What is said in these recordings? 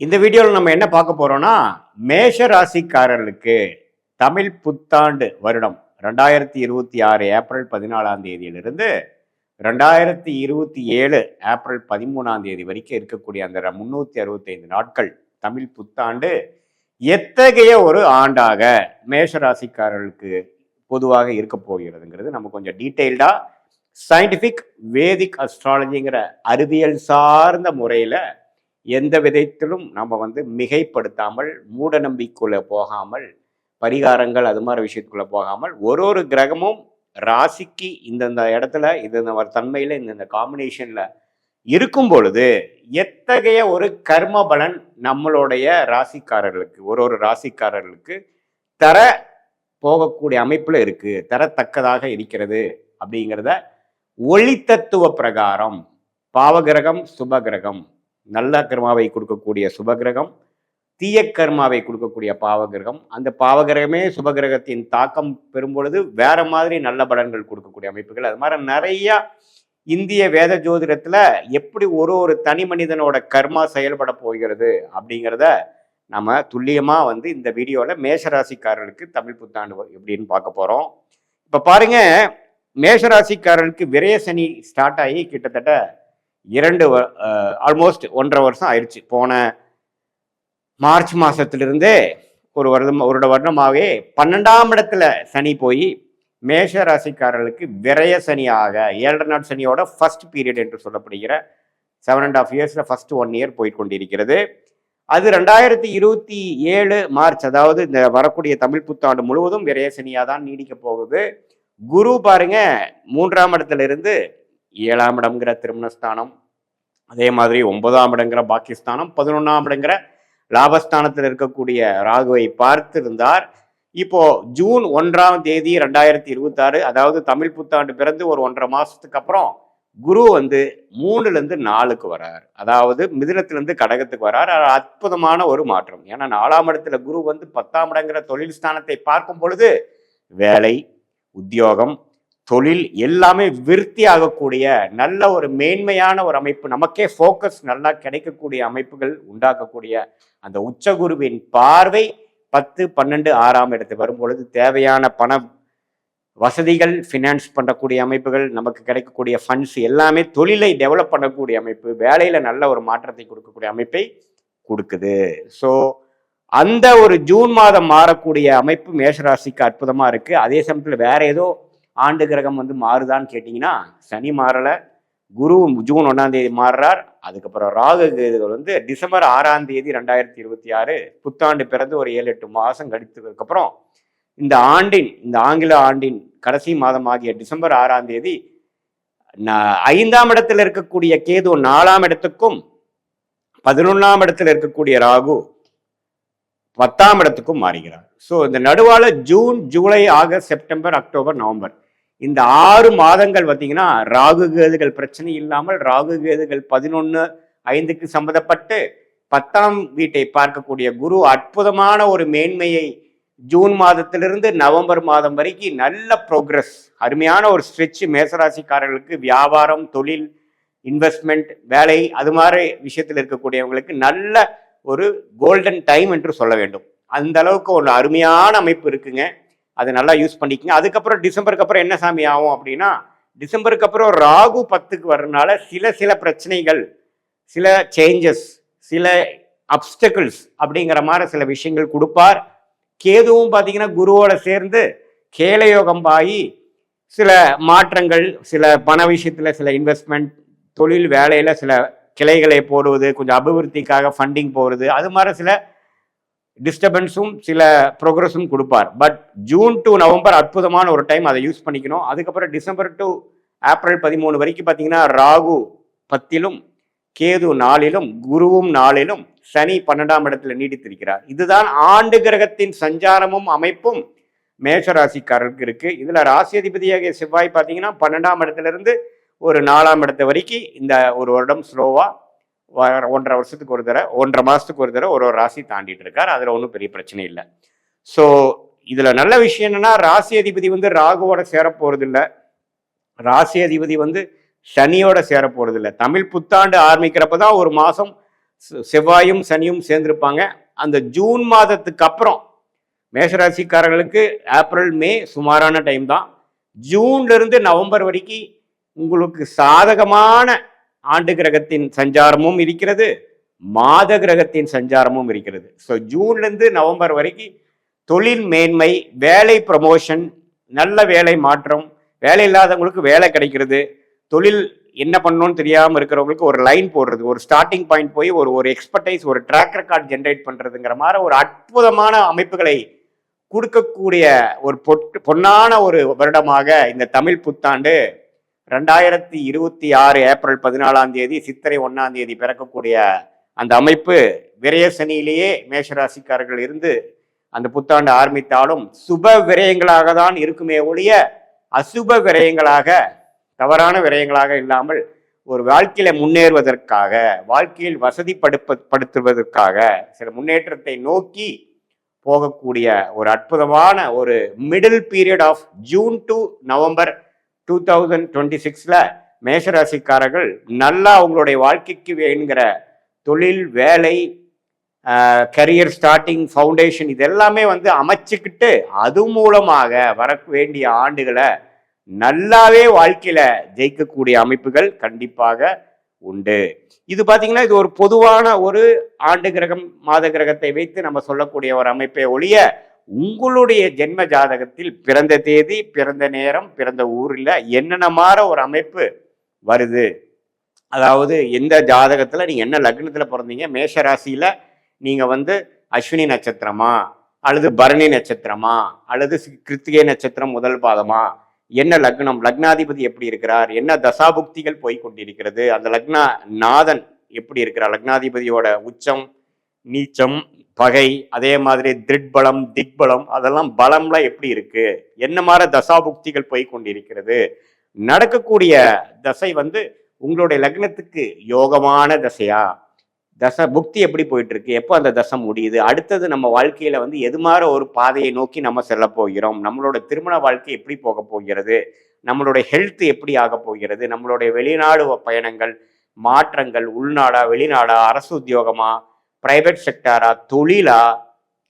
இந்த வீடியோவில் நம்ம என்ன பார்க்க போறோம்னா, மேஷ ராசிக்காரர்களுக்கு தமிழ் புத்தாண்டு வருடம் 2026 ஏப்ரல் 14ஆம் தேதியிலிருந்து 2027 ஏப்ரல் 13ஆம் தேதி வரைக்கும் இருக்கக்கூடிய அந்த 365 நாட்கள் தமிழ் புத்தாண்டு எத்தகைய ஒரு ஆண்டாக மேஷ ராசிக்காரர்களுக்கு பொதுவாக இருக்க போகிறதுங்கிறது நம்ம கொஞ்சம் டீட்டெயில்டா சயின்டிஃபிக் வேதிக் அஸ்ட்ராலஜிங்கிற அறிவியல் சார்ந்த முறையில் எந்த விதத்திலும் நம்ம மிகைப்படுத்தாமல் மூட நம்பிக்கைக்குள்ள போகாமல் பரிகாரங்கள் அது மாதிரி விஷயத்துக்குள்ள போகாமல் ஒரு கிரகமும் ராசிக்கு இந்தந்த இடத்துல இந்த தன்மையில இந்த காம்பினேஷன்ல இருக்கும் பொழுது எத்தகைய ஒரு கர்ம பலன் நம்மளுடைய ராசிக்காரர்களுக்கு ஒரு ராசிக்காரர்களுக்கு தர போகக்கூடிய அமைப்புல இருக்கு, தரத்தக்கதாக இருக்கிறது அப்படிங்கிறத ஒளி தத்துவ பிரகாரம் பாவகிரகம் சுபகிரகம் நல்ல கர்மாவை கொடுக்கக்கூடிய சுபகிரகம், தீய கர்மாவை கொடுக்கக்கூடிய பாவகிரகம், அந்த பாவகிரகமே சுபகிரகத்தின் தாக்கம் பெறும் பொழுது வேற மாதிரி நல்ல பலன்கள் கொடுக்கக்கூடிய அமைப்புகள், அது மாதிரி நிறைய இந்திய வேத ஜோதிடத்துல எப்படி ஒரு தனி மனிதனோட கர்மா செயல்பட போகிறது அப்படிங்கிறத நம்ம துல்லியமா இந்த வீடியோல மேஷராசிக்காரர்களுக்கு தமிழ் புத்தாண்டு எப்படின்னு பார்க்க போறோம். இப்ப பாருங்க, மேஷராசிக்காரர்களுக்கு விரய சனி ஸ்டார்ட் ஆகி கிட்டத்தட்ட ஆல்மோஸ்ட் 1.5 வருஷம் ஆயிடுச்சு. போன மார்ச் மாசத்திலிருந்தே ஒரு வருடமாகவே 12ஆம் இடத்துல சனி போய் மேஷ ராசிக்காரர்களுக்கு விரய சனியாக 7.5 நாள் சனியோட ஃபர்ஸ்ட் பீரியட் என்று சொல்லப்படுகிற 7.5 இயர்ஸ்ல ஃபர்ஸ்ட் 1 இயர் போய் கொண்டிருக்கிறது. அது 2027 மார்ச், அதாவது இந்த வரக்கூடிய தமிழ் புத்தாண்டு முழுவதும் விரய சனியா தான் நீடிக்க போகுது. குரு பாருங்க 3ஆம் இடத்துல இருந்து 7ஆம் இடம்ங்கிற திருமணஸ்தானம், அதே மாதிரி 9ஆம் இடங்கிற பாக்கியஸ்தானம், 11ஆம் இடங்கிற லாபஸ்தானத்தில் இருக்கக்கூடிய ராகுவை பார்த்து இருந்தார். இப்போ ஜூன் 1ஆம் தேதி 2026, அதாவது தமிழ் புத்தாண்டு பிறந்து ஒரு 1.5 மாசத்துக்கு அப்புறம் குரு 3லேருந்து 4க்கு வரார், அதாவது மிதுனத்திலிருந்து கடகத்துக்கு வரார். அற்புதமான ஒரு மாற்றம். ஏன்னா 4ஆம் இடத்துல குரு 10ஆம் இடங்கிற தொழில் ஸ்தானத்தை பார்க்கும் பொழுது வேலை, உத்தியோகம், தொழில் எல்லாமே விருத்தி ஆகக்கூடிய நல்ல ஒரு மேன்மையான ஒரு அமைப்பு, நமக்கே ஃபோக்கஸ் நல்லா கிடைக்கக்கூடிய அமைப்புகள் உண்டாக்கக்கூடிய அந்த உச்சகுருவின் பார்வை 10, 12, 6ஆம் இடத்துக்கு வரும்பொழுது தேவையான பண வசதிகள், ஃபினான்ஸ் பண்ணக்கூடிய அமைப்புகள், நமக்கு கிடைக்கக்கூடிய ஃபண்ட்ஸ் எல்லாமே தொழிலை டெவலப் பண்ணக்கூடிய அமைப்பு, வேலையில நல்ல ஒரு மாற்றத்தை கொடுக்கக்கூடிய அமைப்பை கொடுக்குது. ஸோ அந்த ஒரு ஜூன் மாதம் மாறக்கூடிய அமைப்பு மேஷராசிக்கு அற்புதமா இருக்கு. அதே சமயத்தில் வேற ஏதோ ஆண்டு கிரகம் மாறுதான்னு கேட்டிங்கன்னா சனி மாறலை, குரு ஜூன் 1ஆம் தேதி மாறுறார். அதுக்கப்புறம் ராகு கேதுகள் டிசம்பர் 6ஆம் தேதி 2026 புத்தாண்டு பிறந்து ஒரு 7-8 மாதம் கழித்ததுக்கப்புறம் இந்த ஆங்கில ஆண்டின் கடைசி மாதம் ஆகிய டிசம்பர் 6ஆம் தேதி 5ஆம் இடத்துல இருக்கக்கூடிய கேது 4ஆம் இடத்துக்கும் 11ஆம் இடத்துல இருக்கக்கூடிய ராகு 10ஆம் இடத்துக்கும் மாறுகிறார். ஸோ இந்த நடுவால June, July, August, September, October, November இந்த 6 மாதங்கள் பார்த்தீங்கன்னா ராகு கேதுகள் பிரச்சனை இல்லாமல், ராகு கேதுகள் 11/5க்கு சம்மந்தப்பட்டு 10ஆம் வீட்டை பார்க்கக்கூடிய குரு அற்புதமான ஒரு மேன்மையை ஜூன் மாதத்திலிருந்து நவம்பர் மாதம் வரைக்கும் நல்ல ப்ரோக்ரஸ், அருமையான ஒரு ஸ்ட்ரெச் மேசராசிக்காரர்களுக்கு வியாபாரம், தொழில், இன்வெஸ்ட்மெண்ட், வேலை அது மாதிரி விஷயத்தில் இருக்கக்கூடியவங்களுக்கு நல்ல ஒரு கோல்டன் டைம் என்று சொல்ல வேண்டும். அந்த அளவுக்கு ஒரு அருமையான அமைப்பு இருக்குங்க. அதை நல்லா யூஸ் பண்ணிக்கங்க. அதுக்கப்புறம் டிசம்பருக்கு அப்புறம் என்ன சாமி ஆகும் அப்படின்னா, டிசம்பருக்கு அப்புறம் ராகு 10க்கு வர்றதுனால சில பிரச்சனைகள், சில சேஞ்சஸ், சில அப்டக்கிள்ஸ் அப்படிங்கிற மாதிரி சில விஷயங்கள் கொடுப்பார். கேதுவும் பார்த்தீங்கன்னா குருவோட சேர்ந்து கேலயோகம் ஆகி சில மாற்றங்கள், சில பண விஷயத்துல சில இன்வெஸ்ட்மெண்ட், தொழில் வேலையில சில கிளைகளை போடுவது, கொஞ்சம் அபிவிருத்திக்காக ஃபண்டிங் போடுறது, அது மாதிரி சில டிஸ்டர்பன்ஸும் சில ப்ரோக்ரஸும் கொடுப்பார். பட் ஜூன் டு நவம்பர் அற்புதமான ஒரு டைம், அதை யூஸ் பண்ணிக்கணும். அதுக்கப்புறம் டிசம்பர் டு ஏப்ரல் 13 வரைக்கும் பார்த்தீங்கன்னா ராகு 10லும், கேது 4லும், குருவும் 4லும், சனி 12ஆம் இடத்துல நீடித்திருக்கிறார். இதுதான் ஆண்டு கிரகத்தின் சஞ்சாரமும் அமைப்பும் மேஷராசிக்காரருக்கு இருக்கு. இதுல ராசி அதிபதியாக செவ்வாய் பார்த்தீங்கன்னா 12ஆம் இடத்துல இருந்து ஒரு 4ஆம் இடத்து வரைக்கும் இந்த ஒரு வருடம் ஸ்லோவா 1.5 வருஷத்துக்கு ஒரு தடவை, 1.5 மாசத்துக்கு ஒரு தடவை ஒரு ராசி தாண்டிட்டு இருக்கார். அதுல ஒன்றும் பெரிய பிரச்சனை இல்லை. ஸோ இதுல நல்ல விஷயம் என்னன்னா, ராசி அதிபதி ராகுவோட சேர போறது இல்லை, ராசி அதிபதி சனியோட சேர போறது இல்லை. தமிழ் புத்தாண்டு ஆரம்பிக்கிறப்பதான் ஒரு மாசம் செவ்வாயும் சனியும் சேர்ந்திருப்பாங்க. அந்த ஜூன் மாதத்துக்கு அப்புறம் மேஷராசிக்காரர்களுக்கு ஏப்ரல் மே சுமாரான டைம் தான். ஜூன்ல இருந்து நவம்பர் வரைக்கும் உங்களுக்கு சாதகமான ஆண்டு கிரகத்தின் சஞ்சாரமும் இருக்கிறது, மாத கிரகத்தின் சஞ்சாரமும் இருக்கிறது. ஸோ ஜூன்ல இருந்து நவம்பர் வரைக்கும் தொழில் மேன்மை, வேலை ப்ரமோஷன், நல்ல வேலை மாற்றம், வேலை இல்லாதவங்களுக்கு வேலை கிடைக்கிறது, தொழில் என்ன பண்ணணும்னு தெரியாமல் இருக்கிறவங்களுக்கு ஒரு லைன் போடுறது, ஒரு ஸ்டார்டிங் பாயிண்ட் போய் ஒரு எக்ஸ்பர்டைஸ், ஒரு ட்ராக் ரெக்கார்ட் ஜென்ரேட் பண்றதுங்கிற மாதிரி ஒரு அற்புதமான அமைப்புகளை கொடுக்கக்கூடிய ஒரு பொன்னான ஒரு வருடமாக இந்த தமிழ் புத்தாண்டு 2026 ஏப்ரல் 14 சித்திரை 1 பிறக்கக்கூடிய அந்த அமைப்பு விரயசனியிலேயே மேஷராசிக்காரர்கள் இருந்து அந்த புத்தாண்டு ஆரம்பித்தாலும் சுப விரயங்களாக தான் இருக்குமே ஒழிய அசுப விரயங்களாக, தவறான விரயங்களாக இல்லாமல் ஒரு வாழ்க்கையில முன்னேறுவதற்காக, வாழ்க்கையில் வசதிப்படுத்துவதற்காக, சில முன்னேற்றத்தை நோக்கி போகக்கூடிய ஒரு அற்புதமான ஒரு middle period of June to November 2026 மேஷராசிக்காரர்கள் நல்லா அவங்களுடைய வாழ்க்கைக்கு வேணுங்கிற தொழில், வேலை, கரியர் ஸ்டார்டிங், ஃபவுண்டேஷன் இதெல்லாமே அமைச்சுக்கிட்டு அது மூலமாக வர வேண்டிய ஆண்டுகளை நல்லாவே வாழ்க்கையில ஜெயிக்கக்கூடிய அமைப்புகள் கண்டிப்பாக உண்டு. இது பாத்தீங்கன்னா இது ஒரு பொதுவான ஒரு ஆண்டு கிரகம், மாத கிரகத்தை வைத்து நம்ம சொல்லக்கூடிய ஒரு அமைப்பை ஒழிய உங்களுடைய ஜென்ம ஜாதகத்தில் பிறந்த தேதி, பிறந்த நேரம், பிறந்த ஊரில் என்னென்ன மாதிரி ஒரு அமைப்பு வருது, அதாவது எந்த ஜாதகத்துல நீங்க என்ன லக்னத்துல பிறந்தீங்க, மேஷ ராசியில நீங்க அஸ்வினி நட்சத்திரமா அல்லது பரணி நட்சத்திரமா அல்லது கிருத்திகை நட்சத்திரம் முதல் பாதமா, என்ன லக்னம், லக்னாதிபதி எப்படி இருக்கிறார், என்ன தசாபுக்திகள் போய் கொண்டிருக்கிறது, அந்த லக்னா நாதன் எப்படி இருக்கிறார், லக்னாதிபதியோட உச்சம், நீச்சம், பகை, அதே மாதிரி திருட்பலம், திக்பலம், அதெல்லாம் பலம்லாம் எப்படி இருக்கு, என்ன மாதிரி தசாபுக்திகள் போய் கொண்டிருக்கிறது, நடக்கக்கூடிய தசை உங்களுடைய லக்னத்துக்கு யோகமான தசையா, தசை புக்தி எப்படி போயிட்டு இருக்கு, எப்போ அந்த தசை முடியுது, அடுத்தது நம்ம வாழ்க்கையில எது மாதிரி ஒரு பாதையை நோக்கி நம்ம செல்ல போகிறோம், நம்மளோட திருமண வாழ்க்கை எப்படி போக போகிறது, நம்மளுடைய ஹெல்த் எப்படி ஆக போகிறது, நம்மளுடைய வெளிநாடு பயணங்கள், மாற்றங்கள், உள்நாடா வெளிநாடா, அரசு உத்தியோகமா, பிரைவேட் செக்டாரா, தொழிலா,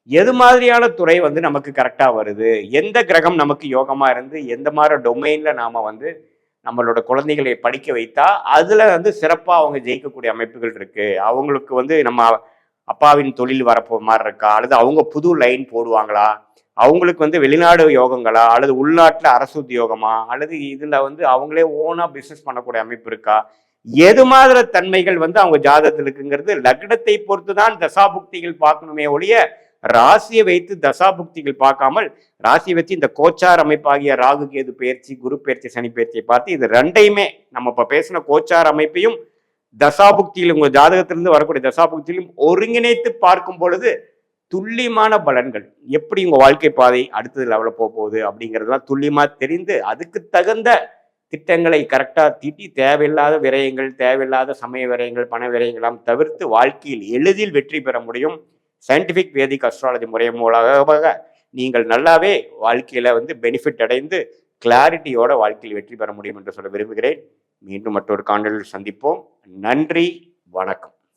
எது மாதிரியான துறை நமக்கு கரெக்டா வருது, எந்த கிரகம் நமக்கு யோகமா இருந்து எந்த மாதிரி டொமைன்ல நாம நம்மளோட குழந்தைகளை படிக்க வைத்தா அதுல சிறப்பா அவங்க ஜெயிக்கக்கூடிய அமைப்புகள் இருக்கு, அவங்களுக்கு நம்ம அப்பாவின் தொழில் வரப்போ மாதிரி இருக்கா, அல்லது அவங்க புது லைன் போடுவாங்களா, அவங்களுக்கு வெளிநாடு யோகங்களா, அல்லது உள்நாட்டுல அரசு உத்தியோகமா, அல்லது இதுல அவங்களே ஓனா பிசினஸ் பண்ணக்கூடிய அமைப்பு இருக்கா, எது மாதிரி தன்மைகள் அவங்க ஜாதகத்தில் இருக்குங்கிறது லக்னத்தை பொறுத்துதான் தசாபுக்திகள் பார்க்கணுமே ஒழிய ராசியை வைத்து தசாபுக்திகள் பார்க்காமல் ராசியை வச்சு இந்த கோச்சார் அமைப்பாகிய ராகு கேது பயிற்சி, குரு பயிற்சி, சனி பயிற்சியை பார்த்து இது ரெண்டையுமே நம்ம இப்ப பேசின கோச்சார் அமைப்பையும் தசாபுக்தியில் உங்க ஜாதகத்திலிருந்து வரக்கூடிய தசாபுக்தியிலும் ஒருங்கிணைத்து பார்க்கும் பொழுது துல்லியமான பலன்கள், எப்படி உங்க வாழ்க்கை பாதை அடுத்தது லெவலில் போகுது அப்படிங்கிறதுலாம் துல்லியமா தெரிந்து அதுக்கு தகுந்த திட்டங்களை கரெக்டா தீட்டி தேவையில்லாத விரயங்கள், தேவையில்லாத சமய விரயங்கள், பண விரயங்களாம் தவிர்த்து வாழ்க்கையில் எளிதில் வெற்றி பெற முடியும். சயின்டிபிக் வேதிக் அஸ்ட்ராலஜி முறை மூலமாக நீங்கள் நல்லாவே வாழ்க்கையில பெனிஃபிட் அடைந்து கிளாரிட்டியோட வாழ்க்கையில் வெற்றி பெற முடியும் என்று சொல்ல விரும்புகிறேன். மீண்டும் மற்றொரு காணொளியில் சந்திப்போம். நன்றி, வணக்கம்.